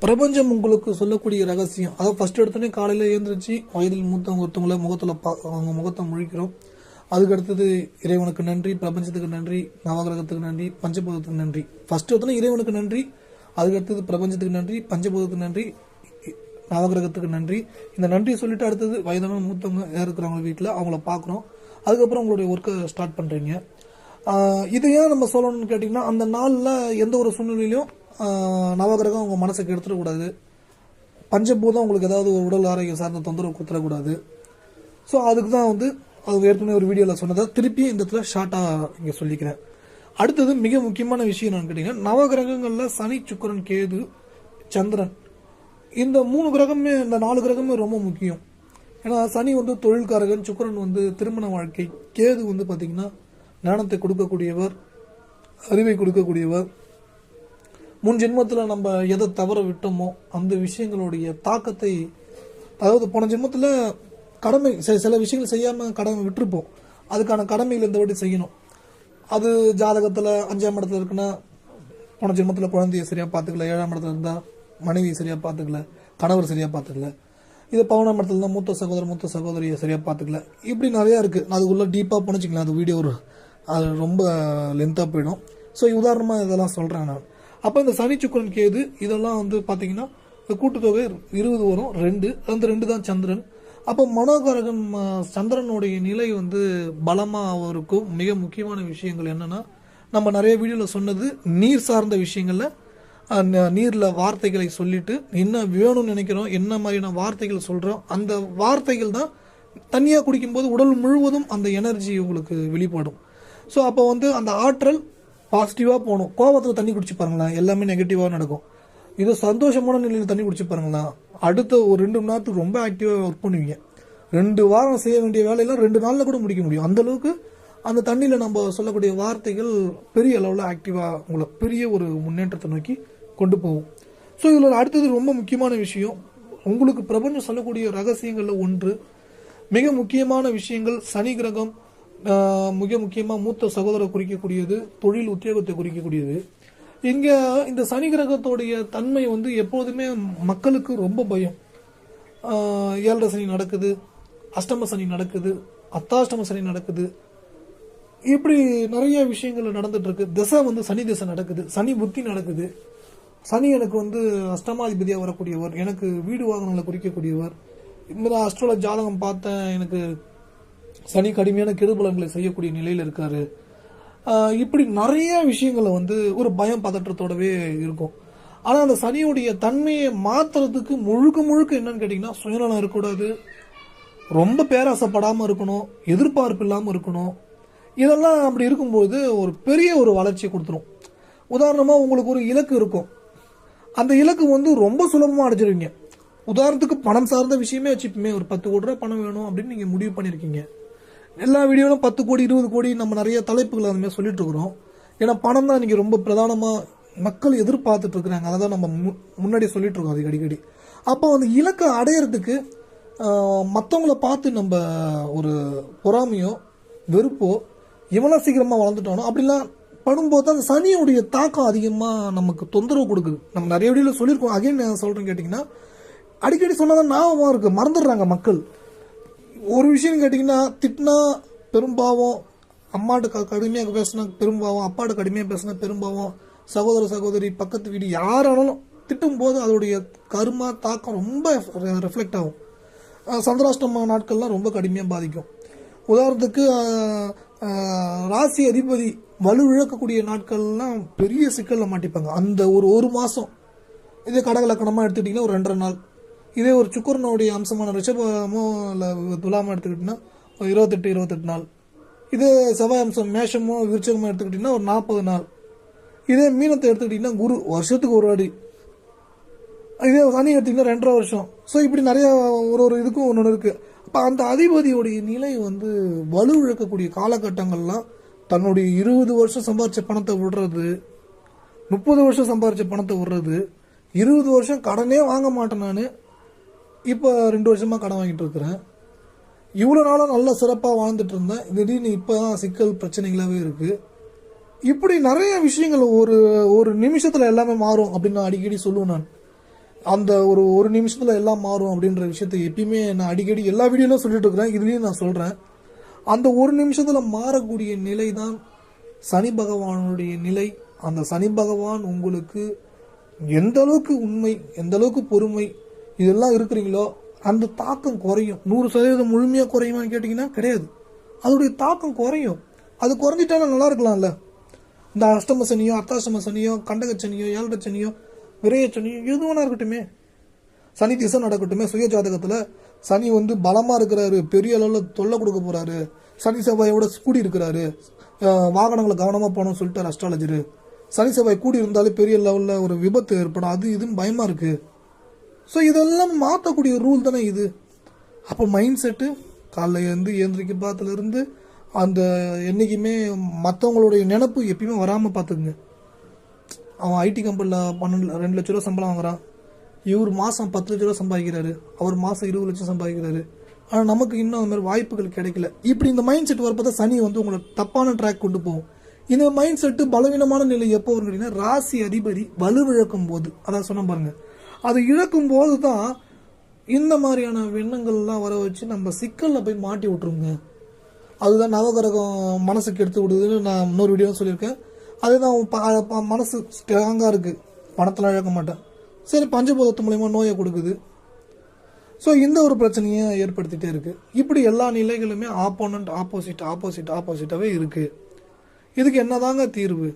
பிரபஞ்சம் உங்களுக்கு சொல்லக்கூடிய ரகசியம். அதாவது ஃபர்ஸ்ட் எடுத்தோடனே காலையில் எழுந்திரிச்சு வயதில் மூத்தவங்க ஒருத்தவங்கள முகத்தில் அவங்க முகத்தை முழிக்கிறோம். அதுக்கு அடுத்தது இறைவனுக்கு நன்றி, பிரபஞ்சத்துக்கு நன்றி, நவகிரகத்துக்கு நன்றி, பஞ்சபூதத்துக்கு நன்றி. ஃபர்ஸ்ட் எடுத்தோடனே இறைவனுக்கு நன்றி, அதுக்கு அடுத்தது பிரபஞ்சத்துக்கு நன்றி, பஞ்சபூதத்துக்கு நன்றி, நவகிரகத்துக்கு நன்றி. இந்த நன்றி சொல்லிட்டு அடுத்தது வயதான மூத்தவங்க இருக்கிறவங்க வீட்டில் அவங்கள பார்க்குறோம். அதுக்கப்புறம் உங்களுடைய ஒர்க்கை ஸ்டார்ட் பண்ணுறீங்க. இது ஏன் நம்ம சொல்லணும்னு கேட்டிங்கன்னா, அந்த நாளில் எந்த ஒரு சூழ்நிலையிலும் நவகிரகம் உங்கள் மனசுக்கு எடுத்துடக்கூடாது. பஞ்சபூதம் உங்களுக்கு ஏதாவது ஒரு உடல் ஆரோக்கியம் சார்ந்த தொந்தரவு கொடுத்துடக்கூடாது. ஸோ அதுக்கு தான் அது ஏற்கனவே ஒரு வீடியோவில் சொன்னதை திருப்பி இந்த இடத்துல ஷார்ட்டாக இங்கே சொல்லிக்கிறேன். அடுத்தது மிக முக்கியமான விஷயம் என்னன்னு கேட்டிங்கன்னா, நவகிரகங்களில் சனி, சுக்கிரன், கேது, சந்திரன், இந்த 3 கிரகமே, இந்த 4 கிரகமே ரொம்ப முக்கியம். ஏன்னா சனி தொழில்காரகன், சுக்கிரன் திருமண வாழ்க்கை, கேது பார்த்தீங்கன்னா ஞானத்தை கொடுக்கக்கூடியவர், அறிவை கொடுக்கக்கூடியவர். முன் ஜென்மத்தில் நம்ம எதை தவற விட்டோமோ அந்த விஷயங்களுடைய தாக்கத்தை, அதாவது போன ஜென்மத்தில் கடமை சில விஷயங்கள் செய்யாமல் கடமை விட்டுருப்போம், அதுக்கான கடமைகள் இந்த வாட்டி செய்யணும். அது ஜாதகத்தில் 5ஆம் இடத்துல இருக்குன்னா போன ஜென்மத்தில் குழந்தைய சரியாக பார்த்துக்கல, 7ஆம் இடத்துல இருந்தால் மனைவியை சரியாக பார்த்துக்கல, கணவர் சரியாக பார்த்துக்கல, இது 11ஆம் இடத்துல இருந்தால் மூத்த சகோதரர் மூத்த சகோதரியை சரியாக பார்த்துக்கல. இப்படி நிறையா இருக்குது. அதுக்குள்ளே டீப்பாக போனச்சிக்கலாம், அது வீடியோ அது ரொம்ப லென்த்தாக போயிடும். ஸோ உதாரணமாக இதெல்லாம் சொல்கிறேன் நான். அப்போ இந்த சனி, சுக்கிரன், கேது இதெல்லாம் பார்த்தீங்கன்னா கூட்டுத்தொகை 20 வரும், 2, அந்த 2 தான் சந்திரன். அப்போ மனோகாரகன் சந்திரனுடைய நிலை பலமாக இருக்கும். மிக முக்கியமான விஷயங்கள் என்னென்னா, நம்ம நிறைய வீடியோவில் சொன்னது நீர் சார்ந்த விஷயங்களில் நீரில் வார்த்தைகளை சொல்லிட்டு என்ன வேணும்னு நினைக்கிறோம், என்ன மாதிரியான வார்த்தைகள் சொல்கிறோம், அந்த வார்த்தைகள் தான் தண்ணியாக குடிக்கும்போது உடல் முழுவதும் அந்த எனர்ஜி உங்களுக்கு வெளிப்படும். ஸோ அப்போ அந்த ஆற்றல் பாசிட்டிவாக போகணும். கோபத்தில் தண்ணி குடிச்சு பாருங்களேன், எல்லாமே நெகட்டிவாக நடக்கும். இது சந்தோஷமான நிலையில் தண்ணி குடிச்சு பாருங்களேன், அடுத்த ஒரு 2 மணி நேரத்துக்கு ரொம்ப ஆக்டிவாக ஒர்க் பண்ணுவீங்க. 2 வாரம் செய்ய வேண்டிய வேலையெல்லாம் 2 நாளில் கூட முடிக்க முடியும். அந்தளவுக்கு அந்த தண்ணியில் நம்ம சொல்லக்கூடிய வார்த்தைகள் பெரிய அளவில் ஆக்டிவாக உங்களை பெரிய ஒரு முன்னேற்றத்தை நோக்கி கொண்டு போகும். ஸோ இதில் அடுத்தது ரொம்ப முக்கியமான விஷயம், உங்களுக்கு பிரபஞ்சம் சொல்லக்கூடிய ரகசியங்களில் ஒன்று, மிக முக்கியமான விஷயங்கள். சனி கிரகம் மிக முக்கியமாக மூத்த சகோதரரை குறிக்கக்கூடியது, தொழில் உத்தியோகத்தை குறிக்கக்கூடியது. இங்கே இந்த சனி கிரகத்தோடைய தன்மை எப்போதுமே மக்களுக்கு ரொம்ப பயம். 7 சனி நடக்குது, அஷ்டம சனி நடக்குது, அத்தாஷ்டம சனி நடக்குது, இப்படி நிறைய விஷயங்கள் நடந்துட்டு இருக்கு. திசை சனி திசை நடக்குது, சனி புத்தி நடக்குது. சனி எனக்கு அஷ்டமாதிபதியாக வரக்கூடியவர், எனக்கு வீடு வாகனங்களை குறிக்கக்கூடியவர். இந்த அஸ்ட்ரோலஜி ஜாதகம் பார்த்தேன், எனக்கு சனி கடுமையான கெடுபலங்களை செய்யக்கூடிய நிலையில் இருக்காரு. இப்படி நிறைய விஷயங்களை ஒரு பயம் பதற்றத்தோடவே இருக்கும். ஆனால் அந்த சனியுடைய தன்மையை மாற்றுறதுக்கு முழுக்க என்னன்னு கேட்டிங்கன்னா, சுயநலம் இருக்கக்கூடாது, ரொம்ப பேராசைப்படாமல் இருக்கணும், எதிர்பார்ப்பு இல்லாமல் இருக்கணும். இதெல்லாம் அப்படி இருக்கும்போது ஒரு பெரிய ஒரு வளர்ச்சியை கொடுத்துரும். உதாரணமாக உங்களுக்கு ஒரு இலக்கு இருக்கும், அந்த இலக்கு ரொம்ப சுலபமாக அடைஞ்சிருவீங்க. உதாரணத்துக்கு பணம் சார்ந்த விஷயமே வச்சுப்போமே, ஒரு 10 கோடி ரூபா பணம் வேணும் அப்படின்னு நீங்கள் முடிவு பண்ணியிருக்கீங்க. எல்லா வீடியோவிலும் 10 கோடி 20 கோடி நம்ம நிறைய தலைப்புகள் அந்த மாதிரி சொல்லிட்டு இருக்கிறோம். ஏன்னா பணம் தான் இன்றைக்கி ரொம்ப பிரதானமாக மக்கள் எதிர்பார்த்துட்டு இருக்கிறாங்க. அதை தான் நம்ம முன்னாடி சொல்லிட்டு இருக்கோம் அதுக்கு அடிக்கடி. அப்போ அந்த இலக்கை அடையிறதுக்கு மற்றவங்கள பார்த்து நம்ம ஒரு பொறாமையோ வெறுப்போ எவ்வளோ சீக்கிரமாக வளர்ந்துட்டோனோ அப்படிலாம் படும்போது அந்த சனியுடைய தாக்கம் அதிகமாக நமக்கு தொந்தரவு கொடுக்குது. நம்ம நிறைய வீடியோவில் சொல்லியிருக்கோம். அகைன் நான் சொல்கிறேன்னு கேட்டிங்கன்னா, அடிக்கடி சொன்னதான் ஞாபகமாக இருக்குது, மறந்துடுறாங்க மக்கள். ஒரு விஷயம் கேட்டிங்கன்னா, திட்டினா பெரும்பாவம், அம்மாட்ட கடுமையாக பேசினா பெரும்பாவம், அப்பாட்ட கடுமையாக பேசினா பெரும்பாவம், சகோதர சகோதரி பக்கத்து வீடு யாரானாலும் திட்டும்போது அதோடைய கருமா தாக்கம் ரொம்ப ரிஃப்ளெக்ட் ஆகும். சந்திராஷ்டம நாட்கள்லாம் ரொம்ப கடுமையாக பாதிக்கும். உதாரணத்துக்கு ராசி அதிபதி வலு இழக்கக்கூடிய நாட்கள்லாம் பெரிய சிக்கலில் மாட்டிப்பாங்க. அந்த ஒரு மாதம் இதே கடகலக்கணமாக எடுத்துக்கிட்டிங்கன்னா ஒரு 2.5 நாள். இதே ஒரு சுக்கிரனுடைய அம்சமான ரிஷபமோ இல்லை துலாமோ எடுத்துக்கிட்டிங்கன்னா ஒரு 28 நாள். இதே செவ்வாய் அம்சம் மேஷமோ விருச்சகமோ எடுத்துக்கிட்டிங்கன்னா ஒரு 40 நாள். இதே மீனத்தை எடுத்துக்கிட்டிங்கன்னா குரு வருஷத்துக்கு ஒரு வாடி. இதே சனி எடுத்திங்கன்னா 2.5 வருஷம். ஸோ இப்படி நிறைய ஒரு இதுக்கும் ஒன்று இருக்குது. அப்போ அந்த அதிபதியோடைய நிலை வலு இழக்கக்கூடிய காலகட்டங்கள்லாம் தன்னுடைய 20 வருஷம் சம்பாதிச்ச பணத்தை விடுறது, 30 வருஷம் சம்பாதிச்ச பணத்தை விடுறது, 20 வருஷம் கடனே வாங்க மாட்டேன் நான், இப்போ 2 வருஷமாக கடன் வாங்கிட்டு இருக்கிறேன், இவ்வளோ நாளாக நல்லா சிறப்பாக வாழ்ந்துட்டு இருந்தேன், திடீர்னு இப்போ தான் சிக்கல் பிரச்சனைகளாகவே இருக்குது. இப்படி நிறைய விஷயங்கள் ஒரு நிமிஷத்தில் எல்லாமே மாறும் அப்படின்னு நான் அடிக்கடி சொல்லுவேன். நான் அந்த ஒரு நிமிஷத்துல எல்லாம் மாறும் அப்படின்ற விஷயத்தை எப்பயுமே நான் அடிக்கடி எல்லா வீடியோலும் சொல்லிட்டு இருக்கிறேன், இதுலயும் நான் சொல்றேன். அந்த ஒரு நிமிஷத்துல மாறக்கூடிய நிலை தான் சனி பகவானுடைய நிலை. அந்த சனி பகவான் உங்களுக்கு எந்த அளவுக்கு உண்மை, எந்த அளவுக்கு பொறுமை இதெல்லாம் இருக்கிறீங்களோ அந்த தாக்கம் குறையும். 100% முழுமையா குறையுமான்னு கேட்டீங்கன்னா கிடையாது. அதோடைய தாக்கம் குறையும். அது குறைஞ்சிட்டாலும் நல்லா இருக்கலாம்ல. இந்த அஷ்டம சனியோ, அர்த்தாஷ்டம சனியோ, கண்டக சனியோ, ஏழரை சனியோ, விரைய சனியோ, எது வேணா இருக்கட்டுமே, சனி திசை நடக்கட்டுமே. சுய ஜாதகத்துல சனி பலமா இருக்கிறாரு, பெரிய அளவுல தொல்லை கொடுக்க போறாரு, சனி செவ்வாயோட கூடி இருக்கிறாரு, வாகனங்களை கவனமா போகணும்னு சொல்லிட்டு அஸ்ட்ராலஜரு. சனி செவ்வாய் கூடி இருந்தாலும் பெரிய லெவல்ல ஒரு விபத்து ஏற்படும், அது இதுன்னு பயமா இருக்கு. ஸோ இதெல்லாம் மாற்றக்கூடிய ரூல் தானே இது. அப்போ மைண்ட் செட்டு காலைல ஏந்திரிக்க பார்த்துலேருந்து அந்த என்றைக்குமே மற்றவங்களுடைய நினப்பு எப்பயுமே வராமல் பார்த்துக்குங்க. அவன் ஐடி கம்பெனியில் 2 லட்ச ரூபா சம்பளம் வாங்குறான், இவர் மாதம் 10 லட்ச ரூபா சம்பாதிக்கிறாரு, அவர் மாதம் 20 லட்சம் சம்பாதிக்கிறாரு. ஆனால் நமக்கு இன்னும் அந்த மாதிரி வாய்ப்புகள் கிடைக்கல. இப்படி இந்த மைண்ட் செட் வரப்போ தான் சனி உங்களை தப்பான ட்ராக் கொண்டு போகும். இந்த மைண்ட் செட்டு பலவீனமான நிலை எப்போ வரும் கேட்டீங்கன்னா, ராசி அதிபதி வலுவிழக்கும் போது, அதான் சொன்ன பாருங்க, அது இழக்கும் போது தான் இந்த மாதிரியான எண்ணங்கள்லாம் வர வச்சு நம்ம சிக்கலில் போய் மாட்டி விட்டுருங்க. அதுதான் நவகிரகம் மனசுக்கு எடுத்து விடுதுன்னு நான் இன்னொரு வீடியோ சொல்லியிருக்கேன். அதுதான் மனசு ஸ்ட்ராங்காக இருக்குது, பணத்தில் இழக்க மாட்டேன், சரி பஞ்சபூதத்து மூலயமா நோயை கொடுக்குது. ஸோ இந்த ஒரு பிரச்சனையை ஏற்படுத்திகிட்டே இருக்குது. இப்படி எல்லா நிலைகளுமே ஆப்போனண்ட் ஆப்போசிட்டாகவே இருக்குது. இதுக்கு என்னதாங்க தீர்வு?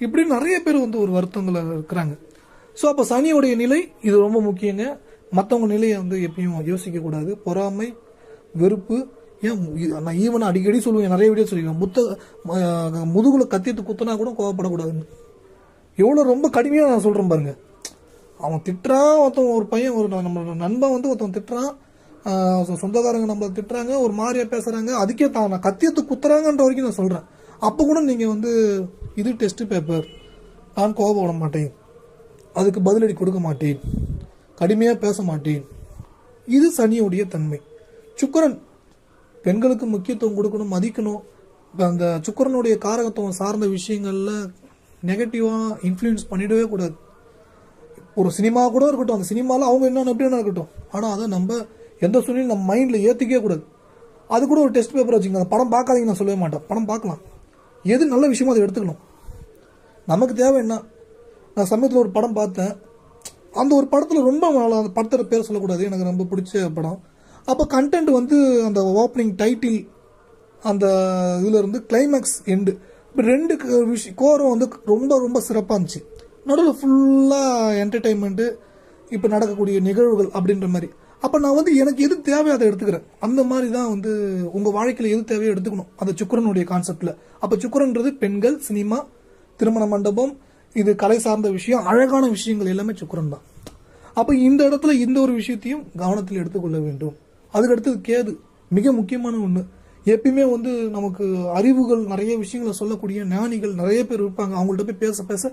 இப்படி நிறைய பேர் ஒரு வருத்தங்களை இருக்கிறாங்க. ஸோ அப்போ சனியோடைய நிலை இது ரொம்ப முக்கியங்க. மற்றவங்க நிலையை எப்பயும் யோசிக்கக்கூடாது. பொறாமை, வெறுப்பு, ஏன் நான் ஈவன் அடிக்கடி சொல்லுவேன், நிறைய வீடியோ சொல்லியிருக்கேன், முதுகுல கத்திட்டு குத்தினா கூட கோவப்படக்கூடாதுன்னு. எவ்வளோ ரொம்ப கடுமையாக நான் சொல்கிறேன் பாருங்க. அவன் திட்டுறான், ஒருத்தன் ஒரு பையன் நம்மளோட நண்பன் ஒருத்தன் திட்டுறான், சொந்தக்காரங்க நம்மளை திட்டுறாங்க, ஒரு மாதிரியா பேசுகிறாங்க, அதுக்கே நான் கத்தியத்து குத்துறாங்கன்ற வரைக்கும் நான் சொல்கிறேன். அப்போ கூட நீங்கள் இது டெஸ்ட் பேப்பர், நான் கோவப்பட மாட்டேன், அதுக்கு பதிலடி கொடுக்க மாட்டேன், கடுமையாக பேச மாட்டேன். இது சனியுடைய தன்மை. சுக்கிரன் பெண்களுக்கு முக்கியத்துவம் கொடுக்கணும், மதிக்கணும். அந்த சுக்கிரனுடைய காரகத்துவம் சார்ந்த விஷயங்கள்ல நெகட்டிவாக இன்ஃப்ளூயன்ஸ் பண்ணிடவே கூடாது. ஒரு சினிமா கூட இருக்கட்டும், அந்த சினிமாவில் அவங்க என்னென்ன எப்படி இருக்கட்டும், ஆனால் அதை நம்ம எந்த சூழ்நிலையும் நம்ம மைண்டில் ஏற்றிக்கவே கூடாது. அது கூட ஒரு டெஸ்ட் பேப்பர் வச்சுக்கோங்க. அந்த படம் பார்க்காதீங்க நான் சொல்லவே மாட்டேன், படம் பார்க்கலாம், எது நல்ல விஷயமோ அதை எடுத்துக்கணும். நமக்கு தேவை என்ன? நான் சமயத்தில் ஒரு படம் பார்த்தேன், அந்த ஒரு படத்தில் ரொம்ப அந்த படத்தோட பேர் சொல்லக்கூடாது, எனக்கு ரொம்ப பிடிச்ச படம். அப்போ கண்டென்ட் அந்த ஓப்பனிங் டைட்டில், அந்த இதில் இருந்து கிளைமேக்ஸ் எண்டு, இப்போ 2 கோரம் ரொம்ப ரொம்ப சிறப்பாக இருந்துச்சு. நடுவில் ஃபுல்லாக என்டர்டெயின்மெண்ட்டு, இப்போ நடக்கக்கூடிய நிகழ்வுகள் அப்படின்ற மாதிரி. அப்போ நான் எனக்கு எது தேவையோ அதை எடுத்துக்கிறேன். அந்த மாதிரி தான் உங்கள் வாழ்க்கையில் எது தேவையோ எடுத்துக்கணும், அந்த சுக்கிரனுடைய கான்செப்டில். அப்போ சுக்கிரன்றது பெண்கள், சினிமா, திருமண மண்டபம், இது கலை சார்ந்த விஷயம், அழகான விஷயங்கள் எல்லாமே சுக்கிரன் தான். அப்போ இந்த இடத்துல இந்த ஒரு விஷயத்தையும் கவனத்தில் எடுத்துக்கொள்ள வேண்டும். அதுக்கடுத்தது கேது, மிக முக்கியமான ஒன்று. எப்பயுமே நமக்கு அறிவுகள் நிறைய விஷயங்களை சொல்லக்கூடிய ஞானிகள் நிறைய பேர் இருப்பாங்க. அவங்கள்ட்ட போய் பேச பேச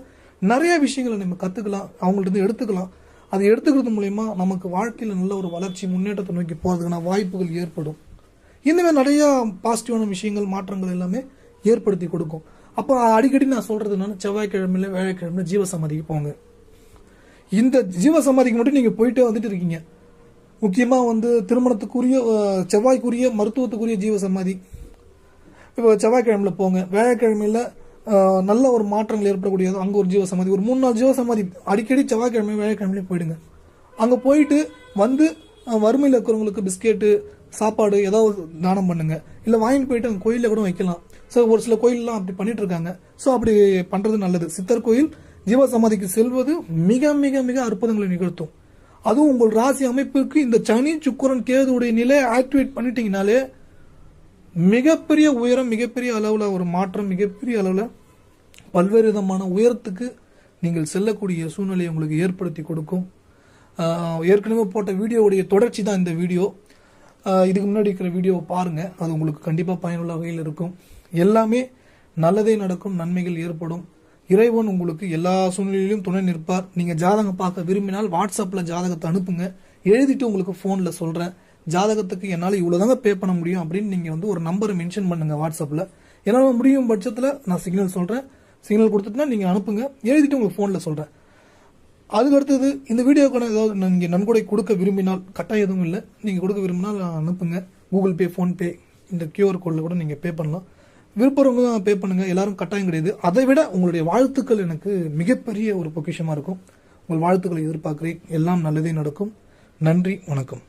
நிறைய விஷயங்களை நம்ம கற்றுக்கலாம், அவங்கள்ட்ட எடுத்துக்கலாம். அதை எடுத்துக்கிறது மூலயமா நமக்கு வாழ்க்கையில் நல்ல ஒரு வளர்ச்சி, முன்னேற்றத்தை நோக்கி போகிறதுக்கான வாய்ப்புகள் ஏற்படும். இந்தமாதிரி நிறையா பாசிட்டிவான விஷயங்கள், மாற்றங்கள் எல்லாமே ஏற்படுத்தி கொடுக்கும். அப்போ அடிக்கடி நான் சொல்கிறது என்னன்னா, செவ்வாய்க்கிழமையில வியாழக்கிழமையில ஜீவசமாதிக்கு போங்க. இந்த ஜீவசமாதிக்கு மட்டும் நீங்கள் போயிட்டே வந்துட்டு இருக்கீங்க. முக்கியமாக திருமணத்துக்குரிய, செவ்வாய்க்குரிய, மருத்துவத்துக்குரிய ஜீவசமாதி இப்போ செவ்வாய்க்கிழமையில போங்க. வியாழக்கிழமையில நல்ல ஒரு மாற்றங்கள் ஏற்படக்கூடியது, அங்கே ஒரு ஜீவசமாதி, ஒரு 3-4 ஜீவசமாதி அடிக்கடி செவ்வாய்க்கிழமை வியாழக்கிழமையிலையும் போயிடுங்க. அங்கே போயிட்டு வறுமையில் இருக்கிறவங்களுக்கு பிஸ்கெட்டு, சாப்பாடு ஏதாவது தானம் பண்ணுங்க, இல்லை வாங்கிட்டு போயிட்டு அங்கே கோயிலில் கூட வைக்கலாம். ஸோ ஒரு சில கோயிலெலாம் அப்படி பண்ணிட்டு இருக்காங்க. ஸோ அப்படி பண்ணுறது நல்லது. சித்தர் கோயில், ஜீவசமாதிக்கு செல்வது மிக மிக மிக அற்புதங்களை நிகழ்த்தும். அதுவும் உங்கள் ராசி அமைப்புக்கு இந்த சனி, சுக்கிரன், கேதுடைய நிலையை ஆக்டிவேட் பண்ணிட்டீங்கனாலே மிகப்பெரிய உயரம், மிகப்பெரிய அளவில் ஒரு மாற்றம், மிகப்பெரிய அளவில் பல்வேறு விதமான உயரத்துக்கு நீங்கள் செல்லக்கூடிய சூழ்நிலையை உங்களுக்கு ஏற்படுத்தி கொடுக்கும். ஏற்கனவே போட்ட வீடியோவுடைய தொடர்ச்சி தான் இந்த வீடியோ. இதுக்கு முன்னாடி இருக்கிற வீடியோவை பாருங்கள், அது உங்களுக்கு கண்டிப்பாக பயனுள்ள வகையில் இருக்கும். எல்லாமே நல்லதே நடக்கும், நன்மைகள் ஏற்படும். இறைவன் உங்களுக்கு எல்லா சூழ்நிலையிலும் துணை நிற்பார். நீங்கள் ஜாதகம் பார்க்க விரும்பினால் வாட்ஸ்அப்பில் ஜாதகத்தை அனுப்புங்க, எழுதிட்டு உங்களுக்கு ஃபோனில் சொல்கிறேன். ஜாதகத்துக்கு என்னால் இவ்வளோதாங்க பே பண்ண முடியும் அப்படின்னு நீங்கள் ஒரு நம்பரை மென்ஷன் பண்ணுங்கள் வாட்ஸ்அப்பில். என்னால் முடியும் பட்சத்தில் நான் சிக்னல் சொல்கிறேன், சிக்னல் கொடுத்துட்டுனா நீங்கள் அனுப்புங்க, எழுதிட்டு உங்களுக்கு ஃபோனில் சொல்கிறேன். அதுக்கு அடுத்தது இந்த வீடியோக்கான ஏதாவது நீங்கள் நன்கொடை கொடுக்க விரும்பினால், கட்டாயம் எதுவும் இல்லை, நீங்கள் கொடுக்க விரும்பினால் அனுப்புங்க. கூகுள் பே, ஃபோன்பே, இந்த கியூஆர் கோடில் கூட நீங்கள் பே பண்ணலாம். விருப்பவங்க தான் பே பண்ணுங்கள், எல்லாரும் கட்டாயம் கிடையாது. அதை விட உங்களுடைய வாழ்த்துக்கள் எனக்கு மிகப்பெரிய ஒரு பொக்கிஷமாக இருக்கும். உங்கள் வாழ்த்துக்களை எதிர்பார்க்கிறேன். எல்லாம் நல்லதே நடக்கும். நன்றி, வணக்கம்.